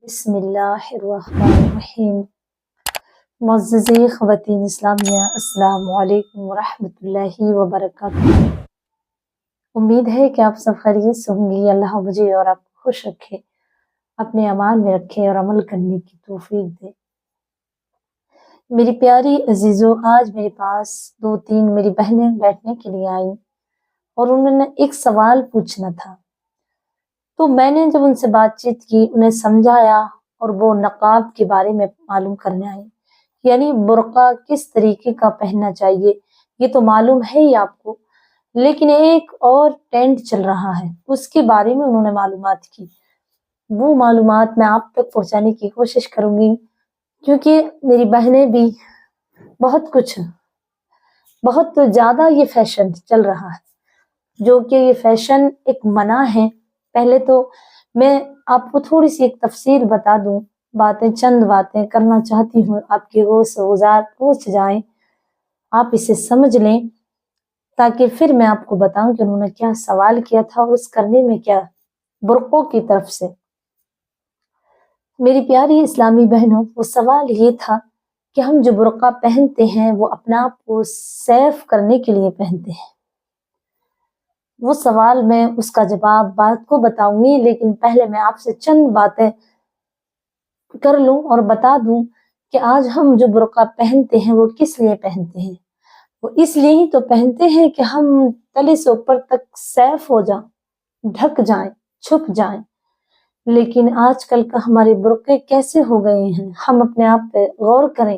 بسم اللہ الرحمن الرحیم۔ معززی خواتین اسلامیہ، السلام علیکم ورحمۃ اللہ وبرکاتہ۔ امید ہے کہ آپ سب خیریت سے ہوں گی۔ اللہ مجھے اور آپ کو خوش رکھے، اپنے امان میں رکھے اور عمل کرنے کی توفیق دے۔ میری پیاری عزیزوں، آج میرے پاس 2-3 میری بہنیں بیٹھنے کے لیے آئیں اور انہوں نے ایک سوال پوچھنا تھا۔ تو میں نے جب ان سے بات چیت کی، انہیں سمجھایا اور وہ نقاب کے بارے میں معلوم کرنے آئے، یعنی برقع کس طریقے کا پہننا چاہیے یہ تو معلوم ہے ہی آپ کو، لیکن ایک اور ٹرینڈ چل رہا ہے اس کے بارے میں انہوں نے معلومات کی۔ وہ معلومات میں آپ تک پہنچانے کی کوشش کروں گی، کیونکہ میری بہنیں بھی بہت زیادہ یہ فیشن چل رہا ہے، جو کہ یہ فیشن ایک منع ہے۔ پہلے تو میں آپ کو تھوڑی سی ایک تفصیل بتا دوں، چند باتیں کرنا چاہتی ہوں، آپ کے غوث و غزار پہنچ جائیں، آپ اسے سمجھ لیں، تاکہ پھر میں آپ کو بتاؤں کہ انہوں نے کیا سوال کیا تھا اور اس کرنے میں کیا برقعوں کی طرف سے۔ میری پیاری اسلامی بہنوں، وہ سوال یہ تھا کہ ہم جو برقع پہنتے ہیں وہ اپنا آپ کو سیف کرنے کے لیے پہنتے ہیں۔ وہ سوال میں اس کا جواب بعد کو بتاؤں گی، لیکن پہلے میں آپ سے چند باتیں کر لوں اور بتا دوں کہ آج ہم جو برقع پہنتے ہیں وہ کس لیے پہنتے ہیں۔ وہ اس لیے ہی تو پہنتے ہیں کہ ہم تلے سے اوپر تک سیف ہو جائیں، ڈھک جائیں، چھپ جائیں۔ لیکن آج کل کا ہمارے برقعے کیسے ہو گئے ہیں، ہم اپنے آپ پہ غور کریں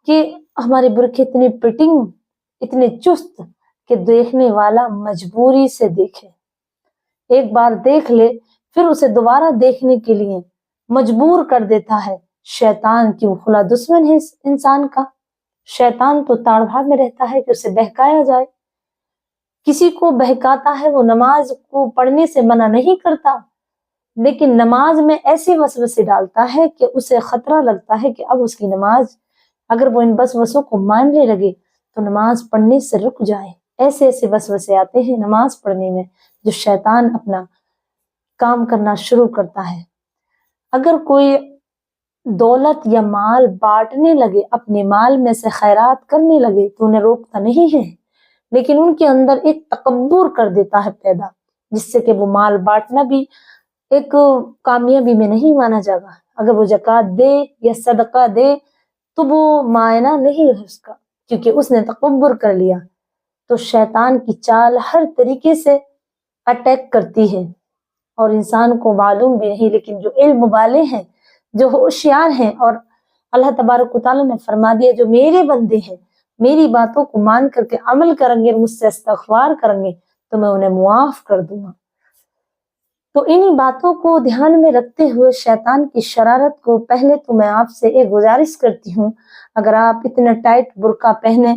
کہ ہمارے برقعے اتنی فٹنگ، اتنے چست کہ دیکھنے والا مجبوری سے دیکھے، ایک بار دیکھ لے پھر اسے دوبارہ دیکھنے کے لیے مجبور کر دیتا ہے۔ شیطان کی وہ کھلا دشمن ہے انسان کا۔ شیطان تو تاڑ بھاڑ میں رہتا ہے کہ اسے بہکایا جائے۔ کسی کو بہکاتا ہے، وہ نماز کو پڑھنے سے منع نہیں کرتا، لیکن نماز میں ایسے وسوسے ڈالتا ہے کہ اسے خطرہ لگتا ہے کہ اب اس کی نماز، اگر وہ ان وسوسوں کو ماننے لگے تو نماز پڑھنے سے رک جائے۔ ایسے وسوسے آتے ہیں نماز پڑھنے میں، جو شیطان اپنا کام کرنا شروع کرتا ہے۔ اگر کوئی دولت یا مال بانٹنے لگے، اپنے مال میں سے خیرات کرنے لگے تو انہیں روکتا نہیں ہے، لیکن ان کے اندر ایک تکبر کر دیتا ہے پیدا، جس سے کہ وہ مال بانٹنا بھی ایک کامیابی میں نہیں مانا جائے گا۔ اگر وہ زکوٰۃ دے یا صدقہ دے تو وہ معنی نہیں ہے اس کا، کیونکہ اس نے تکبر کر لیا۔ تو شیطان کی چال ہر طریقے سے اٹیک کرتی ہے اور انسان کو معلوم بھی نہیں، لیکن جو علم والے ہیں، جو ہوشیار ہیں، اور اللہ تبارک و تعالیٰ نے فرما دیا جو میرے بندے ہیں، میری باتوں کو مان کر کے عمل کریں گے، مجھ سے استغفار کریں گے تو میں انہیں معاف کر دوں گا۔ تو انہی باتوں کو دھیان میں رکھتے ہوئے شیطان کی شرارت کو، پہلے تو میں آپ سے ایک گزارش کرتی ہوں، اگر آپ اتنا ٹائٹ برقع پہنے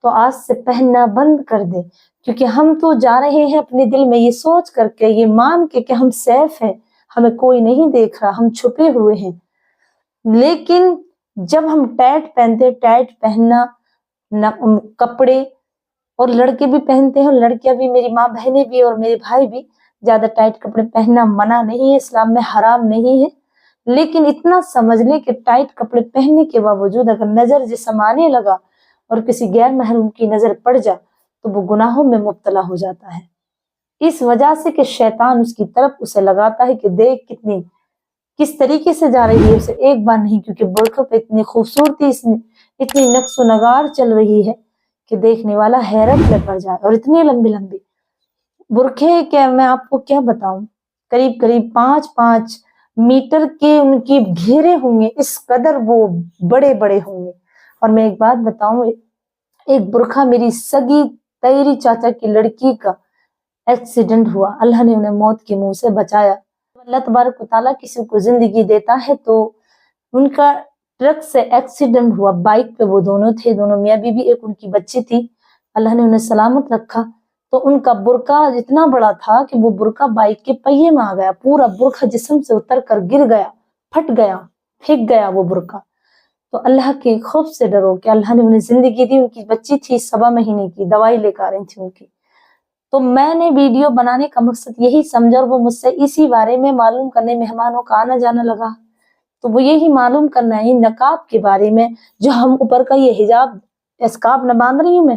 تو آج سے پہننا بند کر دیں، کیونکہ ہم تو جا رہے ہیں اپنے دل میں یہ سوچ کر کے، یہ مان کے کہ ہم سیف ہیں، ہمیں کوئی نہیں دیکھ رہا، ہم چھپے ہوئے ہیں۔ لیکن جب ہم ٹائٹ پہنتے، ٹائٹ پہننا کپڑے، اور لڑکے بھی پہنتے ہیں اور لڑکیاں بھی، میری ماں بہنیں بھی اور میرے بھائی بھی، زیادہ ٹائٹ کپڑے پہننا منع نہیں ہے، اسلام میں حرام نہیں ہے، لیکن اتنا سمجھ لے کہ ٹائٹ کپڑے پہننے کے باوجود اگر نظر جسم آنے لگا اور کسی غیر محرم کی نظر پڑ جا تو وہ گناہوں میں مبتلا ہو جاتا ہے، اس وجہ سے کہ شیطان اس کی طرف اسے لگاتا ہے کہ دیکھ کس طریقے سے جا رہی ہے، اسے ایک بار نہیں، کیونکہ برقعے پہ اتنی خوبصورتی، اتنی نقش و نگار چل رہی ہے کہ دیکھنے والا حیرت میں پڑ جائے۔ اور اتنے لمبے لمبے برقعے کہ میں آپ کو کیا بتاؤں، قریب 5 میٹر کے ان کی گھیرے ہوں گے، اس قدر وہ بڑے بڑے ہوں گے۔ اور میں ایک بات بتاؤں، ایک برقعہ میری سگی تیری چاچا کی لڑکی کا ایکسیڈنٹ ہوا، اللہ نے انہیں موت کے منہ سے بچایا۔ اللہ تبارک و تعالیٰ کسی کو زندگی دیتا ہے تو ان کا ٹرک سے ایکسیڈنٹ ہوا، بائک پہ وہ دونوں تھے، دونوں میاں بیوی، ایک ان کی بچی تھی، اللہ نے انہیں سلامت رکھا۔ تو ان کا برقعہ اتنا بڑا تھا کہ وہ برقعہ بائک کے پہیے میں آ گیا، پورا برقعہ جسم سے اتر کر گر گیا، پھٹ گیا، پھینک گیا وہ برقعہ۔ تو اللہ کے خوف سے ڈرو کہ اللہ نے انہیں زندگی دی، ان کی بچی تھی 7 مہینے کی، دوائی لے کر آ رہی تھی ان کی۔ تو میں نے ویڈیو بنانے کا مقصد یہی سمجھا، اور وہ مجھ سے اسی بارے میں معلوم کرنے مہمانوں کا آنا جانا لگا تو وہ یہی معلوم کرنا ہے نقاب کے بارے میں، جو ہم اوپر کا یہ حجاب اسکارف نہ باندھ رہی ہوں میں،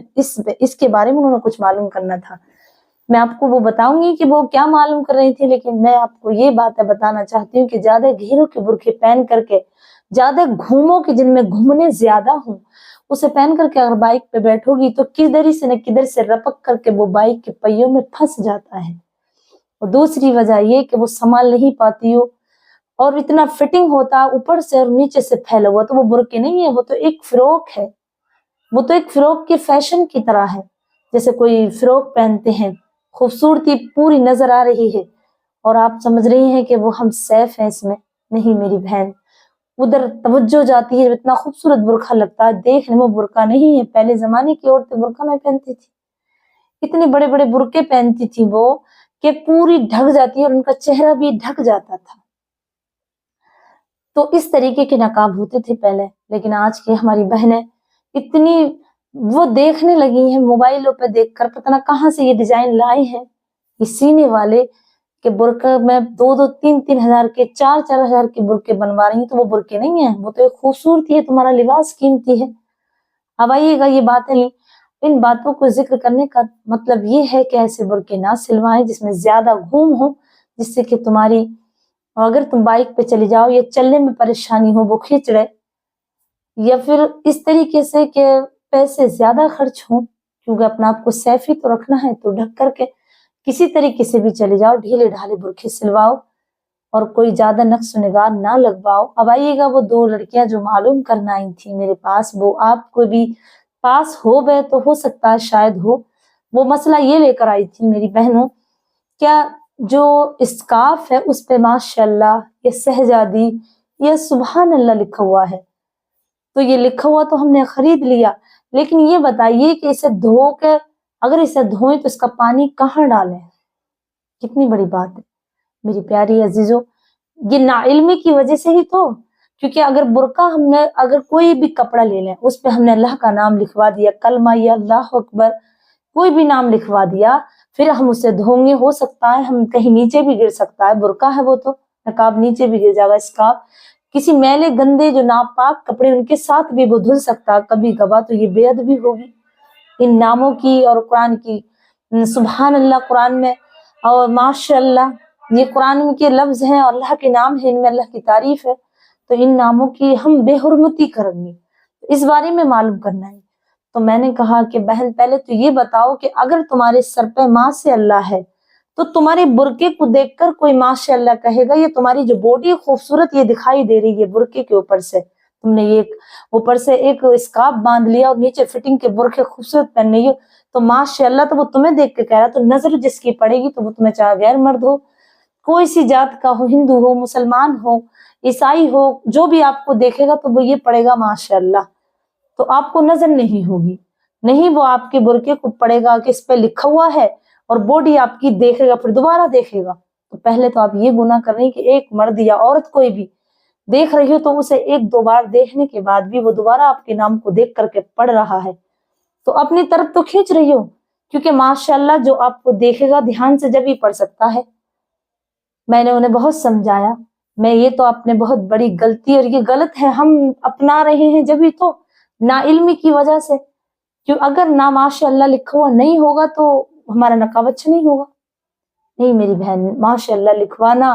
اس کے بارے میں انہوں نے کچھ معلوم کرنا تھا۔ میں آپ کو وہ بتاؤں گی کہ وہ کیا معلوم کر رہی تھی، لیکن میں آپ کو یہ باتیں بتانا چاہتی ہوں کہ زیادہ گھیروں کے برقعے پہن کر کے، زیادہ گھوموں کے جن میں گھومنے زیادہ ہوں، اسے پہن کر کے اگر بائک پہ بیٹھو گی تو کدھر سے نہ کدھر سے رپک کر کے وہ بائک کے پہیوں میں پھنس جاتا ہے۔ اور دوسری وجہ یہ کہ وہ سنبھال نہیں پاتی ہو، اور اتنا فٹنگ ہوتا ہے اوپر سے اور نیچے سے پھیلا ہوا، تو وہ برقعے نہیں ہے، وہ تو ایک فراک ہے، وہ تو ایک فراک کے فیشن کی طرح ہے، جیسے کوئی فراک پہنتے ہیں، خوبصورتی پوری نظر آ رہی ہے اور آپ سمجھ رہی ہیں کہ وہ ہم سیف ہیں اس میں۔ نہیں میری بہن، ادھر توجہ جاتی ہے، اتنا خوبصورت برقعہ لگتا ہے، دیکھنے میں برقعہ نہیں ہے۔ پہلے زمانے کی عورتیں برقعہ نہیں پہنتی تھی، اتنے بڑے بڑے برقعے پہنتی تھی وہ کہ پوری ڈھک جاتی ہے اور ان کا چہرہ بھی ڈھک جاتا تھا۔ تو اس طریقے کے نقاب ہوتے تھے پہلے، لیکن آج کی ہماری بہنیں اتنی وہ دیکھنے لگی ہیں موبائلوں پہ دیکھ کر، پتہ نہ کہاں سے یہ ڈیزائن لائے ہیں یہ سینے والے، کہ برقعے میں 2-3 ہزار کے 4 ہزار کے برقعے بنوا رہی ہیں، تو وہ برقعے نہیں ہیں، وہ تو ایک خوبصورتی ہے، تمہارا لباس قیمتی ہے۔ اب آئیے گا یہ باتیں، ان باتوں کو ذکر کرنے کا مطلب یہ ہے کہ ایسے برقعے نہ سلوائیں جس میں زیادہ گھوم ہو، جس سے کہ تمہاری، اگر تم بائک پہ چلی جاؤ یا چلنے میں پریشانی ہو وہ کھینچ رہے، یا پھر اس طریقے سے کہ پیسے زیادہ خرچ ہوں، کیونکہ اپنا آپ کو سیف ہی تو رکھنا ہے، تو ڈھک کر کے کسی طریقے سے بھی چلے جاؤ، ڈھیلے ڈھالے برقعے سلواؤ اور کوئی زیادہ نقص و نگار نہ لگواؤ۔ اب آئیے گا وہ 2 لڑکیاں جو معلوم کرنا آئی تھی میرے پاس، وہ آپ کو بھی پاس ہو گئے تو ہو سکتا ہے شاید ہو، وہ مسئلہ یہ لے کر آئی تھی میری بہنوں، کیا جو اسکارف ہے اس پہ ماشاءاللہ یا سہجادی یا سبحان اللہ لکھا ہوا ہے، تو یہ لکھا ہوا تو ہم نے خرید لیا، لیکن یہ بتائیے کہ اسے دھو کے اگر اسے دھوئیں تو اس کا پانی کہاں ڈالیں؟ کتنی بڑی بات ہے میری پیاری عزیزوں، یہ ناعلمی کی وجہ سے ہی تو، کیونکہ اگر برقعہ ہم نے، اگر کوئی بھی کپڑا لے لیں اس پہ ہم نے اللہ کا نام لکھوا دیا، کلمہ یا اللہ اکبر کوئی بھی نام لکھوا دیا، پھر ہم اسے دھوں گے، ہو سکتا ہے ہم کہیں نیچے بھی گر سکتا ہے، برقعہ ہے وہ تو نقاب نیچے بھی گر جائے گا، اسکارف کسی میلے گندے جو ناپاک کپڑے ان کے ساتھ بھی وہ دھل سکتا ہے کبھی کبھار، تو یہ بے ادبی ہوگی ان ناموں کی اور قرآن کی۔ سبحان اللہ قرآن میں اور ماشاء اللہ یہ قرآن کے لفظ ہیں اور اللہ کے نام ہیں، ان میں اللہ کی تعریف ہے، تو ان ناموں کی ہم بے حرمتی کریں گے، اس بارے میں معلوم کرنا ہے۔ تو میں نے کہا کہ بہن پہلے تو یہ بتاؤ کہ اگر تمہارے سر پہ ماشاء اللہ ہے تو تمہارے برقعے کو دیکھ کر کوئی ماشاء اللہ کہے گا؟ یہ تمہاری جو باڈی خوبصورت یہ دکھائی دے رہی ہے برقعے کے اوپر سے، تم نے یہ اوپر سے ایک اسکارف باندھ لیا اور نیچے فٹنگ کے برقعے خوبصورت پہن رہی ہو، تو ماشاء اللہ تو وہ تمہیں دیکھ کے کہہ رہا، تو نظر جس کی پڑے گی تو وہ تمہیں چاہے غیر مرد ہو، کوئی سی جات کا ہو، ہندو ہو، مسلمان ہو، عیسائی ہو، جو بھی آپ کو دیکھے گا تو وہ یہ پڑے گا ماشاء اللہ، تو آپ کو نظر نہیں ہوگی، نہیں وہ آپ کے برقعے کو پڑے گا کہ اس پہ لکھا ہوا ہے اور باڈی آپ کی دیکھے گا، پھر دوبارہ دیکھے گا۔ تو پہلے تو آپ یہ گناہ کر رہے ہیں کہ ایک مرد یا عورت کوئی بھی دیکھ رہی ہو تو اسے 1-2 بار دیکھنے کے بعد بھی وہ دوبارہ آپ کے نام کو دیکھ کر کے پڑھ رہا ہے، تو اپنی طرف تو کھینچ رہی ہو، کیونکہ ماشاءاللہ جو آپ کو دیکھے گا دھیان سے جب ہی پڑھ سکتا ہے۔ میں نے انہیں بہت سمجھایا، میں یہ تو آپ نے بہت بڑی غلطی، اور یہ غلط ہے، ہم اپنا رہے ہیں جب ہی تو نا علمی کی وجہ سے، کیوں اگر نا ماشاء اللہ لکھا ہوا نہیں ہوگا تو ہمارا نقاب اچھا نہیں ہوگا۔ نہیں میری بہن، ماشاء اللہ لکھوانا،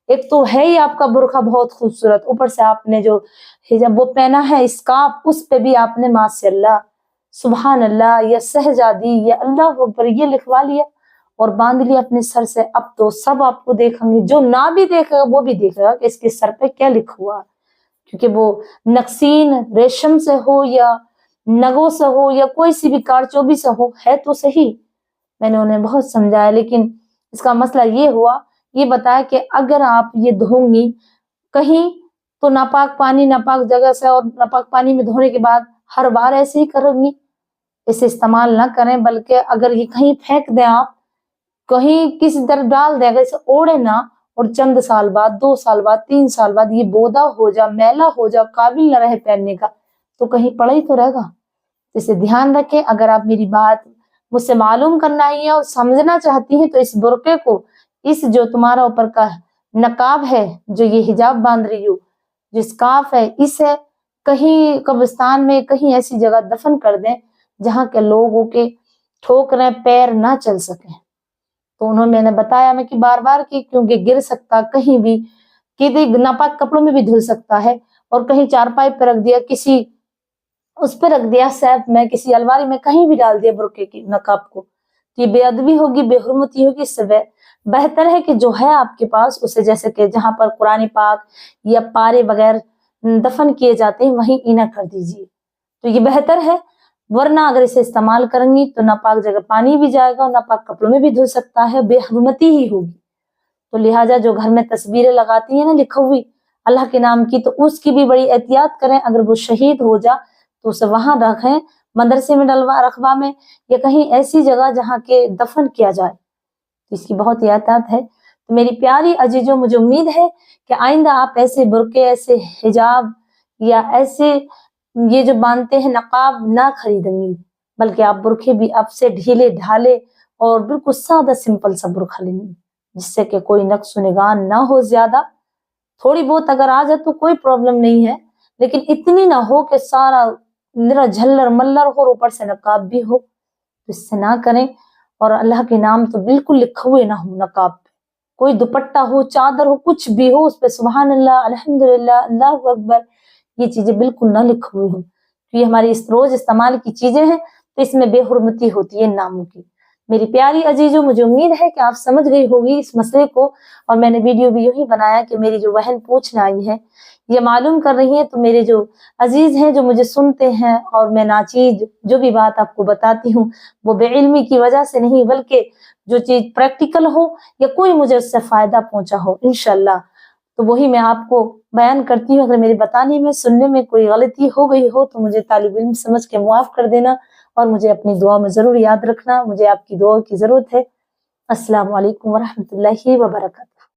ایک تو ہے ہی آپ کا برقعہ بہت خوبصورت، اوپر سے آپ نے جو حجاب وہ پہنا ہے اسکارف، اس پہ بھی آپ نے ماشاء اللہ سبحان اللہ یا سہجادی یا اللہ اکبر یہ لکھوا لیا اور باندھ لیا اپنے سر سے۔ اب تو سب آپ کو دیکھیں گے، جو نہ بھی دیکھے گا وہ بھی دیکھے گا کہ اس کے سر پہ کیا لکھا ہوا، کیونکہ وہ نقصین ریشم سے ہو یا نگوں سے ہو یا کوئی سی بھی کارچوبی سے ہو، ہے تو صحیح۔ میں نے انہیں بہت سمجھایا، لیکن اس کا مسئلہ یہ ہوا، یہ بتایا کہ اگر آپ یہ دھوں گی کہیں تو ناپاک پانی ناپاک جگہ سے اور ناپاک پانی میں دھونے کے بعد ہر بار ایسے ہی کریں گی، اسے استعمال نہ کریں، بلکہ اگر یہ کہیں پھینک دیں، آپ کہیں کسی طرف ڈال دیں، اگر اسے اوڑے نہ، اور چند سال بعد 2 سال بعد 3 سال بعد یہ بودا ہو جا، میلا ہو جا، قابل نہ رہے پہننے کا، تو کہیں پڑا ہی تو رہے گا۔ اسے دھیان رکھیں۔ اگر آپ میری بات مجھ سے معلوم کرنا ہی ہے اور سمجھنا چاہتی ہیں تو اس برقعے کو، اس جو تمہارا اوپر کا نقاب ہے، جو یہ حجاب باندھ رہی ہو، جس کاف ہے اسے کہیں قبرستان میں کہیں ایسی جگہ دفن کر دیں جہاں کے لوگوں کے ٹھوکریں پیر نہ چل سکیں۔ تو میں نے بتایا میں کہ بار بار کہ کیونکہ گر سکتا کہیں بھی، کہ ناپاک کپڑوں میں بھی دھل سکتا ہے، اور کہیں چارپائی پہ رکھ دیا، کسی اس پہ رکھ دیا، سیف میں، کسی الماری میں کہیں بھی ڈال دیا برقعے کی نقاب کو، یہ بے ادبی ہوگی، بے حرمتی ہوگی۔ اس سے بہتر ہے کہ جو ہے آپ کے پاس اسے، جیسے کہ جہاں پر قرآن پاک یا پارے وغیرہ دفن کیے جاتے ہیں وہیں اینا کر دیجیے، تو یہ بہتر ہے۔ ورنہ اگر اسے استعمال کریں گی تو ناپاک جگہ پانی بھی جائے گا اور ناپاک کپڑوں میں بھی دھل سکتا ہے، بے حرمتی ہی ہوگی۔ تو لہٰذا جو گھر میں تصویریں لگاتی ہیں نا لکھا ہوئی اللہ کے نام کی، تو اس کی بھی بڑی احتیاط کریں۔ اگر وہ شہید ہو جا تو اسے وہاں رکھیں، مدرسے میں رقبہ میں، یا کہیں ایسی جگہ جہاں کے دفن کیا جائے، تو اس کی بہت احتیاط ہے۔ تو میری پیاری عزیزوں، مجھے امید ہے کہ آئندہ آپ ایسے برقعے، ایسے حجاب یا ایسے یہ جو باندھتے ہیں نقاب نہ خریدیں گی، بلکہ آپ برقعے بھی اب سے ڈھیلے ڈھالے اور بالکل سادہ سمپل سا برقعہ لیں گی، جس سے کہ کوئی نقص و نگان نہ ہو زیادہ۔ تھوڑی بہت اگر آ جائے تو کوئی پرابلم نہیں ہے، لیکن اتنی نہ ہو کہ سارا میرا جھلر ملر ہو اور اوپر سے نقاب بھی ہو، تو اس سے نہ کریں۔ اور اللہ کے نام تو بالکل لکھے ہوئے نہ ہو نقاب پہ، کوئی دوپٹہ ہو، چادر ہو، کچھ بھی ہو، اس پہ سبحان اللہ، الحمدللہ، اللہ اکبر، یہ چیزیں بالکل نہ لکھی ہوئی ہوں، یہ ہماری اس روز استعمال کی چیزیں ہیں، تو اس میں بے حرمتی ہوتی ہے ناموں کی۔ میری پیاری عزیزوں، مجھے امید ہے کہ آپ سمجھ گئی ہوگی اس مسئلے کو، اور میں نے ویڈیو بھی یہی بنایا کہ میری جو بہن پوچھنے آئی ہے، یہ معلوم کر رہی ہیں، تو میرے جو عزیز ہیں جو مجھے سنتے ہیں، اور میں ناچیز جو بھی بات آپ کو بتاتی ہوں وہ بے علمی کی وجہ سے نہیں، بلکہ جو چیز پریکٹیکل ہو یا کوئی مجھے اس سے فائدہ پہنچا ہو انشاءاللہ، تو وہی میں آپ کو بیان کرتی ہوں۔ اگر میری بتانے میں، سننے میں کوئی غلطی ہو گئی ہو تو مجھے طالب علم سمجھ کے معاف کر دینا، اور مجھے اپنی دعا میں ضرور یاد رکھنا، مجھے آپ کی دعا کی ضرورت ہے۔ السلام علیکم ورحمۃ اللہ وبرکاتہ۔